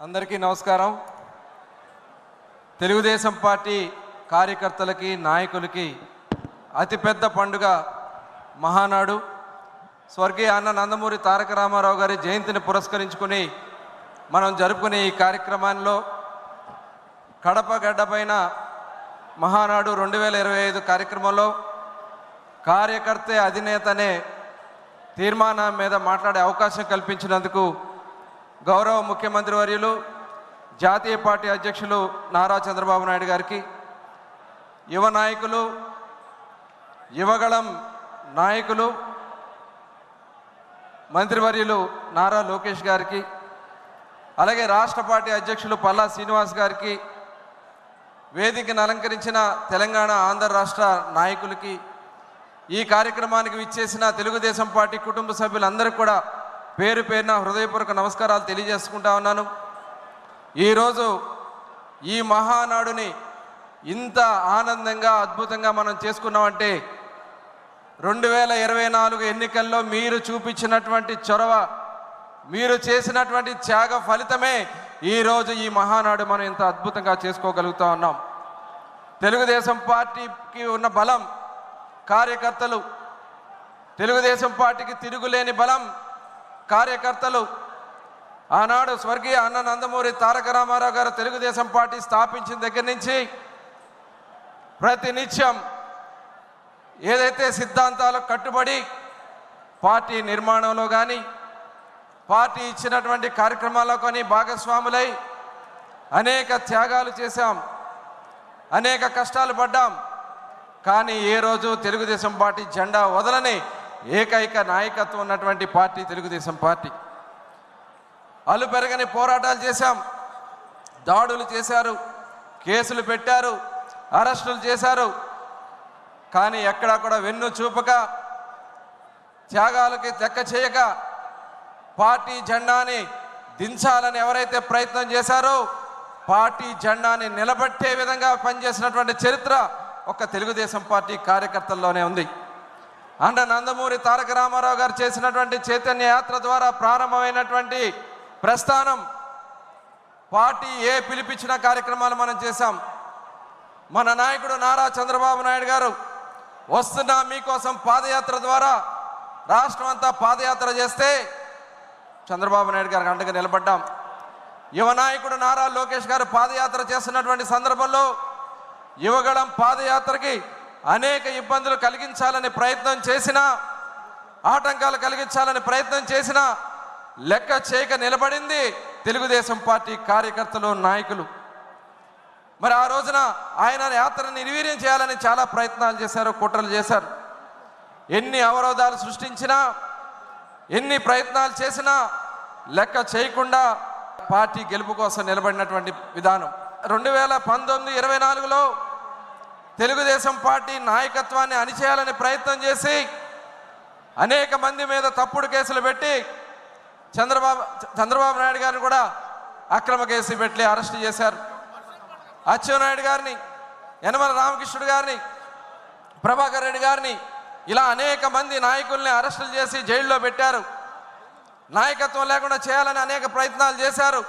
అందరికీ నమస్కారం. తెలుగుదేశం పార్టీ కార్యకర్తలకి నాయకులకి అతిపెద్ద పండుగ మహానాడు. స్వర్గీయ అన్న నందమూరి తారక రామారావు గారి జయంతిని పురస్కరించుకుని మనం జరుపుకునే ఈ కార్యక్రమాల్లో కడప గడ్డపైన మహానాడు 2025 కార్యక్రమంలో కార్యకర్తే అధినేత అనే తీర్మానం మీద మాట్లాడే అవకాశం కల్పించినందుకు గౌరవ ముఖ్యమంత్రి వర్యులు జాతీయ పార్టీ అధ్యక్షులు నారా చంద్రబాబు నాయుడు గారికి, యువ నాయకులు యువగళం నాయకులు మంత్రివర్యులు నారా లోకేష్ గారికి, అలాగే రాష్ట్ర పార్టీ అధ్యక్షులు పల్లా శ్రీనివాస్ గారికి, వేదికను అలంకరించిన తెలంగాణ ఆంధ్ర రాష్ట్ర నాయకులకి, ఈ కార్యక్రమానికి విచ్చేసిన తెలుగుదేశం పార్టీ కుటుంబ సభ్యులందరికీ కూడా పేరు పేరున హృదయపూర్వక నమస్కారాలు తెలియజేసుకుంటా ఉన్నాను. ఈరోజు ఈ మహానాడుని ఇంత ఆనందంగా అద్భుతంగా మనం చేసుకున్నామంటే 2024 ఎన్నికల్లో మీరు చూపించినటువంటి చొరవ, మీరు చేసినటువంటి త్యాగ ఫలితమే ఈరోజు ఈ మహానాడు మనం ఇంత అద్భుతంగా చేసుకోగలుగుతా ఉన్నాం. తెలుగుదేశం పార్టీకి ఉన్న బలం కార్యకర్తలు, తెలుగుదేశం పార్టీకి తిరుగులేని బలం కార్యకర్తలు. ఆనాడు స్వర్గీయ అన్న నందమూరి తారక రామారావు గారు తెలుగుదేశం పార్టీ స్థాపించిన దగ్గర నుంచి ప్రతినిత్యం ఏదైతే సిద్ధాంతాలకు కట్టుబడి పార్టీ నిర్మాణంలో కానీ పార్టీ ఇచ్చినటువంటి కార్యక్రమాల్లో కానీ భాగస్వాములై అనేక త్యాగాలు చేశాం, అనేక కష్టాలు పడ్డాం. కానీ ఏ రోజు తెలుగుదేశం పార్టీ జెండా వదలని ఏకైక నాయకత్వం ఉన్నటువంటి పార్టీ తెలుగుదేశం పార్టీ. అలు పెరగని పోరాటాలు చేశాం, దాడులు చేశారు, కేసులు పెట్టారు, అరెస్టులు చేశారు. కానీ ఎక్కడా కూడా వెన్ను చూపక, త్యాగాలకి లెక్క చేయక పార్టీ జెండాని దించాలని ఎవరైతే ప్రయత్నం చేశారో పార్టీ జెండాని నిలబెట్టే విధంగా పనిచేసినటువంటి చరిత్ర ఒక తెలుగుదేశం పార్టీ కార్యకర్తల్లోనే ఉంది. అన్న నందమూరి తారక రామారావు గారు చేసినటువంటి చైతన్య యాత్ర ద్వారా ప్రారంభమైనటువంటి ప్రస్థానం, పార్టీ ఏ పిలిపించిన కార్యక్రమాలు మనం చేశాం. మన నాయకుడు నారా చంద్రబాబు నాయుడు గారు వస్తున్నా మీకోసం పాదయాత్ర ద్వారా రాష్ట్రం అంతా పాదయాత్ర చేస్తే చంద్రబాబు నాయుడు గారికి అండగా నిలబడ్డాం. యువ నాయకుడు నారా లోకేష్ గారు పాదయాత్ర చేస్తున్నటువంటి సందర్భంలో యువగళం పాదయాత్రకి అనేక ఇబ్బందులు కలిగించాలని ప్రయత్నం చేసినా, ఆటంకాలు కలిగించాలని ప్రయత్నం చేసినా లెక్క చేయక నిలబడింది తెలుగుదేశం పార్టీ కార్యకర్తలు, నాయకులు. మరి ఆ రోజున ఆయన యాత్రని నిర్వీర్యం చేయాలని చాలా ప్రయత్నాలు చేశారు, కుట్రలు చేశారు. ఎన్ని అవరోధాలు సృష్టించినా, ఎన్ని ప్రయత్నాలు చేసినా లెక్క చేయకుండా పార్టీ గెలుపు కోసం నిలబడినటువంటి విధానం. 2019-24లో తెలుగుదేశం పార్టీ నాయకత్వాన్ని అణిచేయాలని ప్రయత్నం చేసి అనేక మంది మీద తప్పుడు కేసులు పెట్టి చంద్రబాబు నాయుడు గారిని కూడా అక్రమ కేసు పెట్టి అరెస్ట్ చేశారు. అచ్చెన్నాయుడు గారిని, యనమల రామకృష్ణుడు గారిని, ప్రభాకర్ రెడ్డి గారిని, ఇలా అనేక మంది నాయకుల్ని అరెస్టులు చేసి జైల్లో పెట్టారు. నాయకత్వం లేకుండా చేయాలని అనేక ప్రయత్నాలు చేశారు.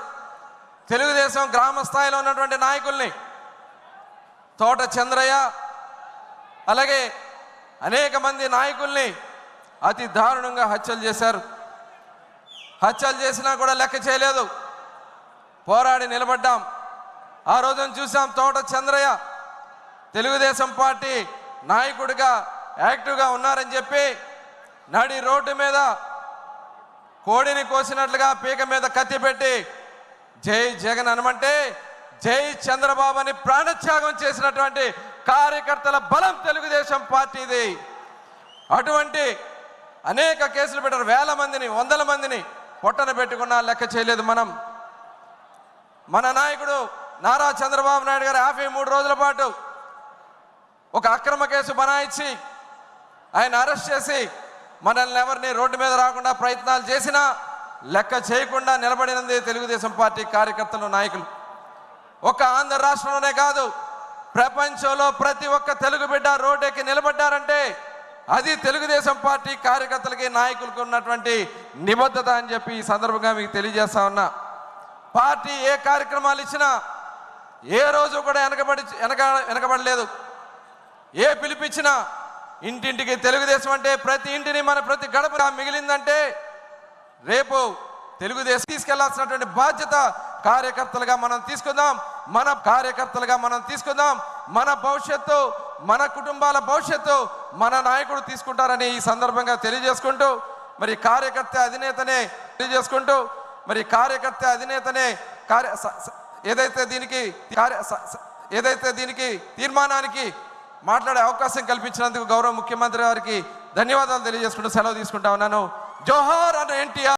తెలుగుదేశం గ్రామ స్థాయిలో ఉన్నటువంటి నాయకుల్ని, తోట చంద్రయ్య, అలాగే అనేక మంది నాయకుల్ని అతి దారుణంగా హత్యలు చేశారు. హత్యలు చేసినా కూడా లెక్క చేయలేదు, పోరాడి నిలబడ్డాం. ఆ రోజున చూసాం, తోట చంద్రయ్య తెలుగుదేశం పార్టీ నాయకుడిగా యాక్టివ్గా ఉన్నారని చెప్పి నడి రోడ్డు మీద కోడిని కోసినట్లుగా పీక మీద కత్తి పెట్టి జై జగన్ అనమంటే జై చంద్రబాబు అని ప్రాణత్యాగం చేసినటువంటి కార్యకర్తల బలం తెలుగుదేశం పార్టీది. అటువంటి అనేక కేసులు పెట్టారు, వేల మందిని, వందల మందిని పొట్టన పెట్టుకున్నా లెక్క చేయలేదు మనం. మన నాయకుడు నారా చంద్రబాబు నాయుడు గారు 53 రోజుల పాటు ఒక అక్రమ కేసు బనాయించి ఆయన అరెస్ట్ చేసి మనల్ని ఎవరిని రోడ్డు మీద రాకుండా ప్రయత్నాలు చేసినా లెక్క చేయకుండా నిలబడినది తెలుగుదేశం పార్టీ కార్యకర్తలు, నాయకులు. ఒక ఆంధ్ర రాష్ట్రంలోనే కాదు, ప్రపంచంలో ప్రతి ఒక్క తెలుగు బిడ్డ రోడ్డెక్కి నిలబడ్డారంటే అది తెలుగుదేశం పార్టీ కార్యకర్తలకి నాయకులకు ఉన్నటువంటి నిబద్ధత అని చెప్పి ఈ సందర్భంగా మీకు తెలియజేస్తా ఉన్నా. పార్టీ ఏ కార్యక్రమాలు ఇచ్చినా ఏ రోజు కూడా వెనకబడలేదు. ఏ పిలిపించినా ఇంటింటికి తెలుగుదేశం అంటే ప్రతి ఇంటిని మన ప్రతి గడప మిగిలిందంటే రేపు తెలుగుదేశం తీసుకెళ్లాల్సినటువంటి బాధ్యత కార్యకర్తలుగా మనం తీసుకుందాం. మన భవిష్యత్తు, మన కుటుంబాల భవిష్యత్తు మన నాయకుడు తీసుకుంటారని ఈ సందర్భంగా తెలియజేసుకుంటూ మరి కార్యకర్త అధినేతనే ఏదైతే దీనికి తీర్మానానికి మాట్లాడే అవకాశం కల్పించినందుకు గౌరవ ముఖ్యమంత్రి గారికి ధన్యవాదాలు తెలియజేసుకుంటూ సెలవు తీసుకుంటా ఉన్నాను. జోహార్ అన్న ఎన్టీఆర్.